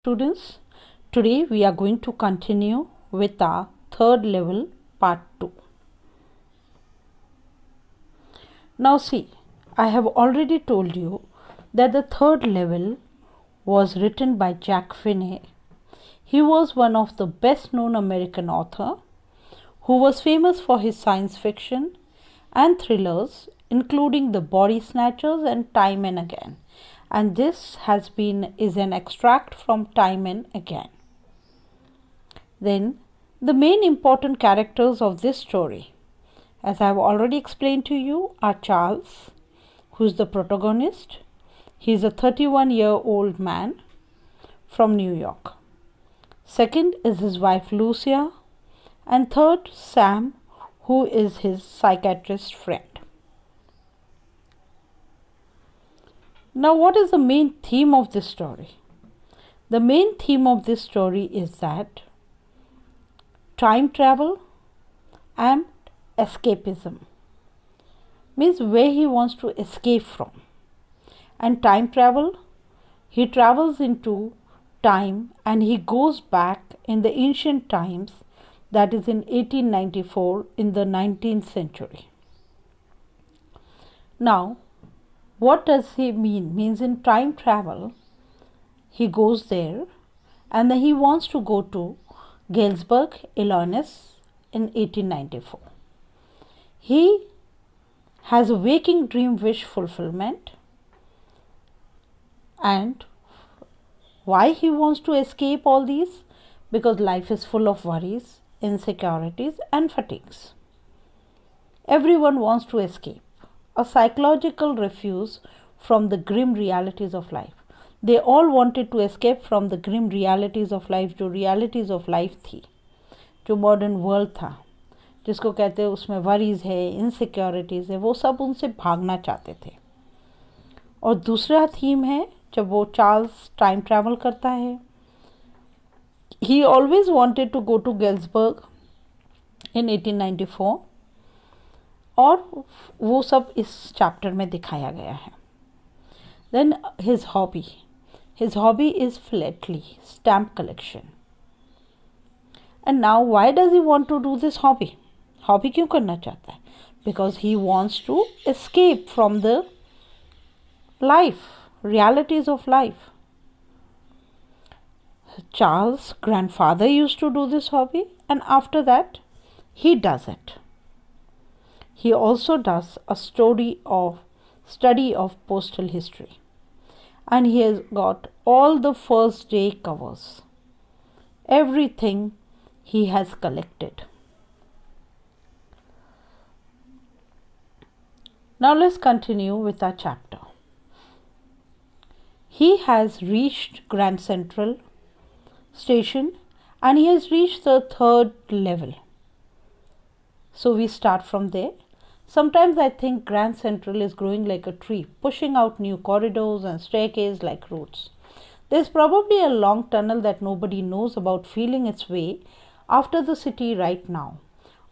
Students, today we are going to continue with our third level part 2. Now see, I have already told you that the third level was written by Jack Finney. He was one of the best known American author who was famous for his science fiction and thrillers including The Body Snatchers and Time and Again. And this is an extract from Time and Again. Then the main important characters of this story, as I have already explained to you, are Charles, who is the protagonist. He is a 31-year-old man from New York. Second is his wife Lucia, and third Sam, who is his psychiatrist friend. Now, what is the main theme of this story? The main theme of this story is that time travel and escapism means where he wants to escape from. And time travel, he travels into time and he goes back in the ancient times, that is in 1894 in the 19th century. Now, what does he mean? Means in time travel, he goes there and then he wants to go to Galesburg, Illinois in 1894. He has a waking dream wish fulfillment. And why he wants to escape all these? Because life is full of worries, insecurities and fatigues. Everyone wants to escape. A psychological refuge from the grim realities of life. They all wanted to escape from the grim realities of life, जो realities of life थी, जो modern world था, जिसको कहते हैं उसमें worries है, insecurities है, वो सब उनसे भागना चाहते थे. और दूसरा थीम है जब वो चार्ल्स टाइम ट्रैवल करता है. He always wanted to go to Galesburg in 1894. और वो सब इस चैप्टर में दिखाया गया है. Then his hobby is philately, stamp collection. And now why does he want to do this hobby? Hobby क्यों करना चाहता है? Because he wants to escape from the realities of life. Charles' grandfather used to do this hobby and after that he does it. He also does a study of postal history and he has got all the first day covers, everything he has collected. Now let's continue with our chapter. He has reached Grand Central Station and he has reached the third level. So we start from there. Sometimes I think Grand Central is growing like a tree, pushing out new corridors and staircases like roots. There's probably a long tunnel that nobody knows about feeling its way after the city right now,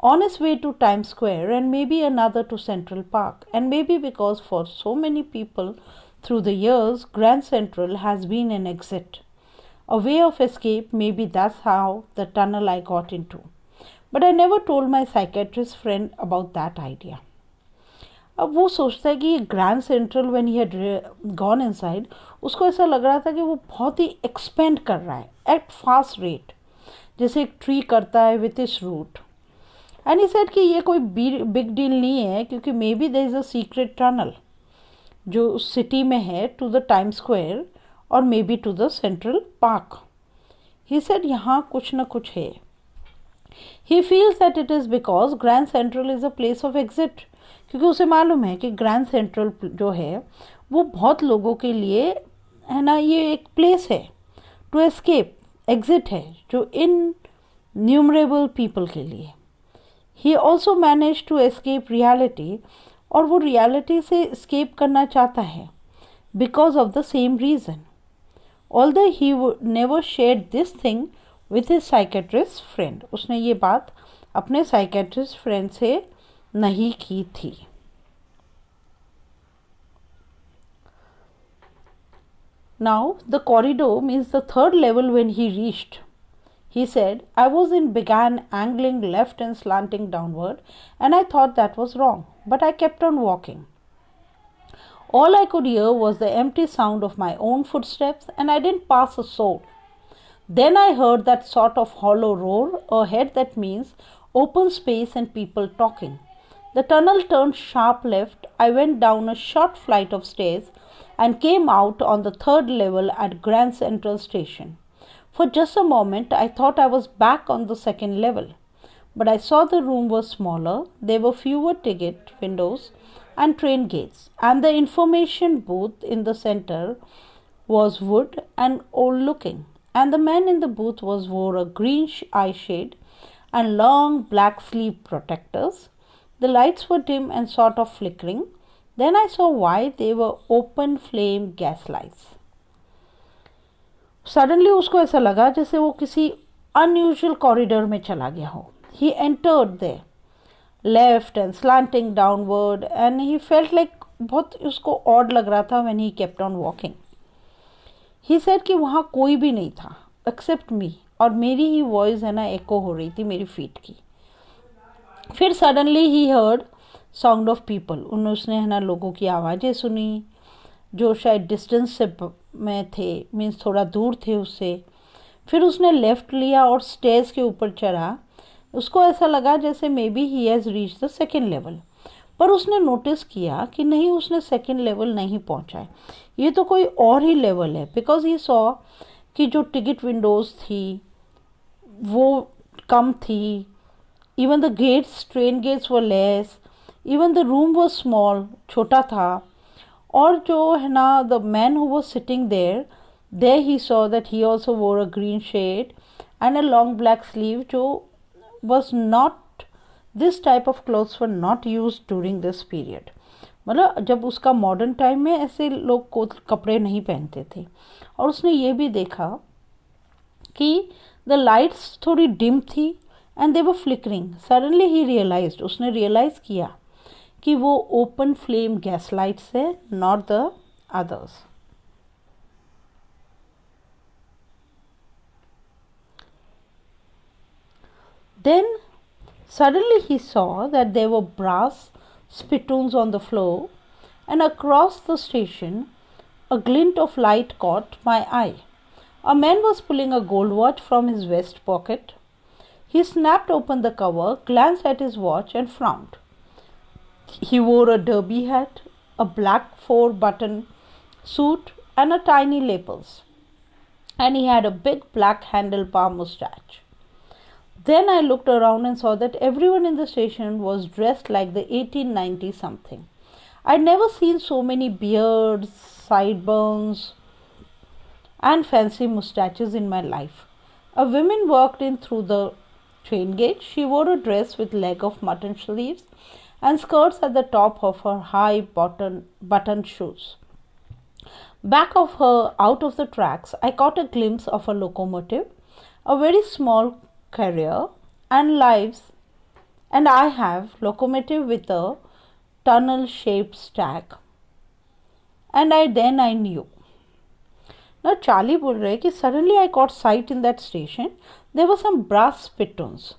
on its way to Times Square and maybe another to Central Park. And maybe because for so many people through the years, Grand Central has been an exit, a way of escape. Maybe that's how the tunnel I got into. But I never told my psychiatrist friend about that idea. अब वो सोचता है कि ये grand central when he had gone inside, उसको ऐसा लग रहा था कि वो बहुत ही एक्सपेंड कर रहा है एट फास्ट रेट, जैसे एक ट्री करता है with its root. And he said कि ये कोई बिग डील नहीं है क्योंकि maybe there is a secret tunnel जो सिटी में है टू द टाइम स्क्वायर और maybe to the Central Park. He said यहाँ कुछ ना कुछ है. He feels that it is because Grand Central is a place of exit, क्योंकि उसे मालूम है कि ग्रैंड सेंट्रल जो है वो बहुत लोगों के लिए है ना, ये एक प्लेस है टू एस्केप, एग्जिट है जो इनन्यूमरेबल पीपल के लिए. He also manage to escape reality, और वो रियलिटी से एस्केप करना चाहता है because of the same reason. Although he never shared this thing with his psychiatrist friend. उसने ये बात अपने साइकेट्रिस्ट फ्रेंड से नहीं की थी. Now the corridor means the third level. When he reached, he said, I began angling left and slanting downward, and I thought that was wrong, but I kept on walking. All I could hear was the empty sound of my own footsteps, and I didn't pass a soul. Then I heard that sort of hollow roar ahead that means open space and people talking. The tunnel turned sharp left. I went down a short flight of stairs and came out on the third level at Grand Central Station. For just a moment, I thought I was back on the second level. But I saw the room was smaller, there were fewer ticket windows and train gates, and the information booth in the center was wood and old looking, and the man in the booth wore a green eye shade and long black sleeve protectors. The lights were dim and sort of flickering. Then I saw why they were open flame gas lights. Suddenly उसको ऐसा लगा जैसे वो किसी unusual corridor में चला गया हो. He entered there, left and slanting downward, and he felt like बहुत उसको odd लग रहा था when he kept on walking. He said कि वहाँ कोई भी नहीं था except me, और मेरी ही voice है ना echo हो रही थी मेरी feet की. फिर suddenly he heard sound of people. उसने है ना लोगों की आवाज़ें सुनी जो शायद डिस्टेंस से में थे, मीन्स थोड़ा दूर थे उससे. फिर उसने लेफ़्ट लिया और स्टेयर्स के ऊपर चढ़ा. उसको ऐसा लगा जैसे may be he has reach the second level, पर उसने नोटिस किया कि नहीं, उसने सेकेंड लेवल नहीं पहुंचा है, ये तो कोई और ही लेवल है. बिकॉज ही सॉ कि जो टिकट विंडोज़ थी वो कम थी, even the gates, train gates were less, even the room was small, छोटा था. और जो है ना the man who was sitting there he saw that he also wore a green shade and a long black sleeve, जो was not, this type of clothes were not use during this period. मतलब जब उसका modern time में ऐसे लोग कपड़े नहीं पहनते थे. और उसने ये भी देखा कि द लाइट्स थोड़ी डिम थी and they were flickering. Suddenly he realized, उसने रियलाइज किया कि वो ओपन फ्लेम गैस लाइट्स है, not the others. Then suddenly he saw that there were brass spittoons on the floor, and across the station a glint of light caught my eye. A man was pulling a gold watch from his vest pocket. He snapped open the cover, glanced at his watch and frowned. He wore a derby hat, a black 4-button suit and a tiny lapels, and he had a big black handlebar mustache. Then I looked around and saw that everyone in the station was dressed like the 1890 something. I'd never seen so many beards, sideburns and fancy mustaches in my life. A woman walked in through the train gate. She wore a dress with leg of mutton sleeves and skirts at the top of her high buttoned shoes. Back of her, out of the tracks, I caught a glimpse of a locomotive, a very small carrier, and I have locomotive with a tunnel-shaped stack. And then I knew. Now Charlie बोल रहे कि suddenly I caught sight in that station there were some brass spittoons,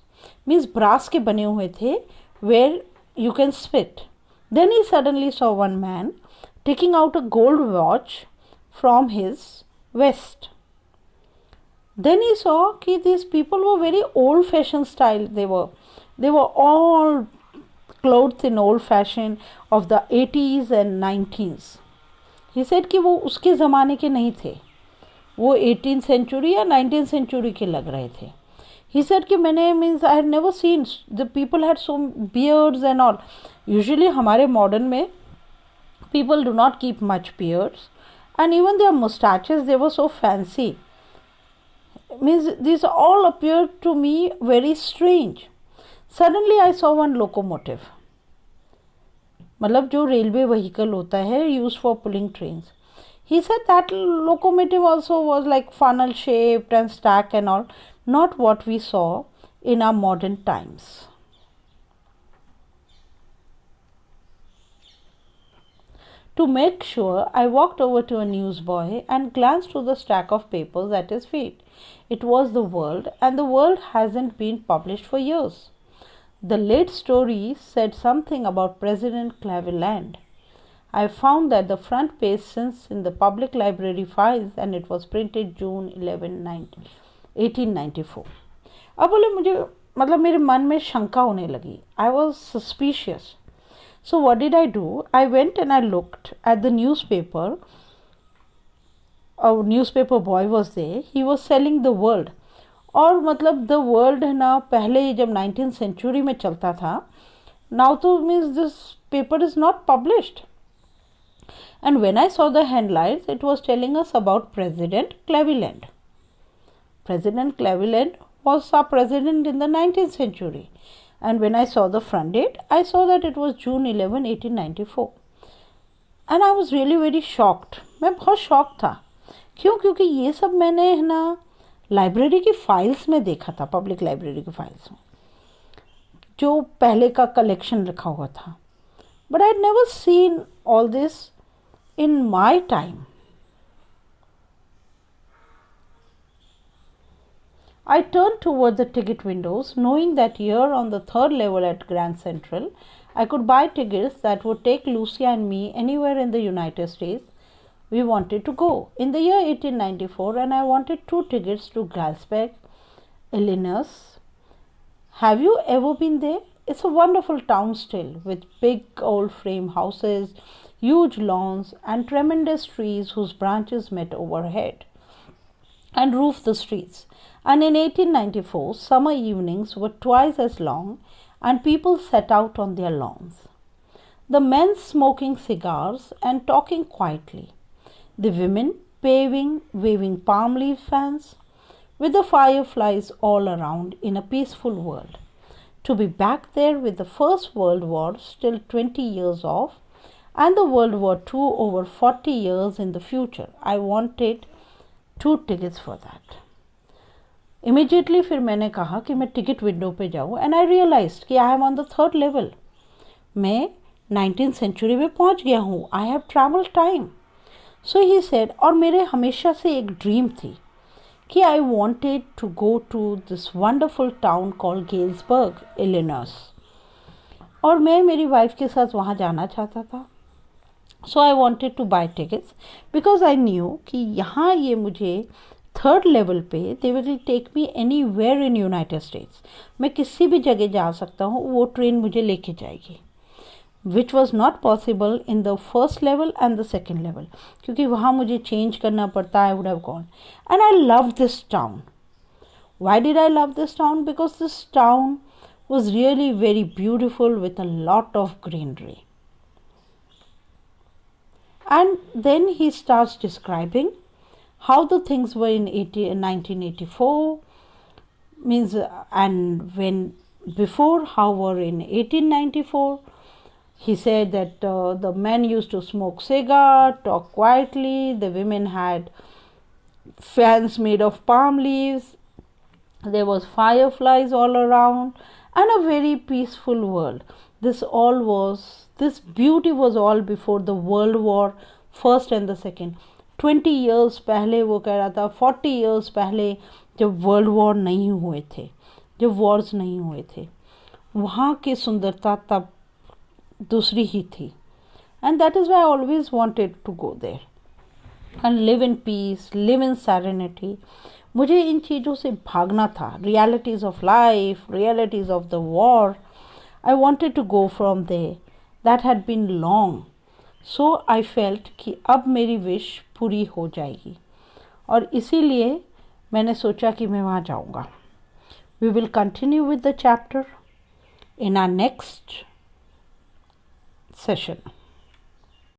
means brass के बने हुए थे where you can spit. Then he suddenly saw one man taking out a gold watch from his vest. Then he saw that these people were very old fashioned style. They were all clothed in old fashion of the 80s and 90s. He said कि वो उसके ज़माने के नहीं थे, वो 18th century या 19th century के लग रहे थे. He said कि मैंने means I had never seen the people had so beards and all. Usually हमारे modern में people do not keep much beards, and even their mustaches, they were so fancy. Means these all appeared to me very strange. Suddenly I saw one locomotive, मतलब जो railway vehicle होता है used for pulling trains. He said that locomotive also was like funnel shaped and stack and all, not what we saw in our modern times. To make sure, I walked over to a newsboy and glanced through the stack of papers at his feet. It was The World, and The World hasn't been published for years. The late story said something about President Cleveland. I found that the front page since in the public library files, and it was printed June 11, 1894. अब बोले मुझे मतलब मेरे मन में शंका होने लगी. I was suspicious. So what did I do? I went and I looked at the newspaper. A newspaper boy was there. He was selling The World. और मतलब The World है ना, पहले जब 19th century में चलता था, now तो means this paper is not published. And when I saw the headlines, it was telling us about President Cleveland. President Cleveland was our president in the 19th century. And when I saw the front date, I saw that it was June 11, 1894. And I was really very shocked. मैं बहुत shocked था. क्यों? क्योंकि ये सब मैंने है ना लाइब्रेरी की फाइल्स में देखा था, पब्लिक लाइब्रेरी की फाइल्स में, जो पहले का कलेक्शन रखा हुआ था. But I had never seen all this in my time. I turned toward the ticket windows, knowing that here on the third level at Grand Central, I could buy tickets that would take Lucia and me anywhere in the United States we wanted to go. In the year 1894, and I wanted 2 tickets to Galsberg, Illinois. Have you ever been there? It's a wonderful town still, with big old frame houses, huge lawns, and tremendous trees whose branches met overhead and roofed the streets. And in 1894, summer evenings were twice as long, and people sat out on their lawns. The men smoking cigars and talking quietly. The women waving palm leaf fans, with the fireflies all around in a peaceful world. To be back there with the First World War still 20 years off, and the World War II over 40 years in the future. I wanted 2 tickets for that. Immediately फिर मैंने कहा कि मैं ticket window पे जाऊँ, and I realized कि I am on the 3rd level. मैं 19th century में पहुँच गया हूँ. I have traveled time. So he said, और मेरे हमेशा से एक ड्रीम थी कि I wanted to go to this wonderful town called Galesburg, Illinois. और मैं मेरी वाइफ के साथ वहाँ जाना चाहता था. So I wanted to buy tickets because I knew कि यहाँ ये मुझे 3rd level पे they will take me anywhere in United States. मैं किसी भी जगह जा सकता हूँ, वो ट्रेन मुझे लेके जाएगी. Which was not possible in the 1st level and the 2nd level. क्योंकि वहाँ मुझे change करना पड़ता. I would have gone. And I loved this town. Why did I love this town? Because this town was really very beautiful with a lot of greenery. And then he starts describing how the things were in 1984, means, and when before, how were in 1894. He said that the men used to smoke cigar, talk quietly, the women had fans made of palm leaves, there was fireflies all around, and a very peaceful world. This beauty was all before the World War, first and the second. 20 years पहले वो कह रहा था, 40 years पहले जब world war नहीं हुए थे, जब वॉर्स नहीं हुए थे, वहाँ की सुंदरता तब दूसरी ही थी. And that is why I always wanted to go there and live in peace, live in serenity. मुझे इन चीज़ों से भागना था. Realities of life, realities of the war. I wanted to go from there. That had been long. So I felt कि अब मेरी wish पूरी हो जाएगी, और इसीलिए मैंने सोचा कि मैं वहाँ जाऊँगा. We will continue with the chapter in our next session.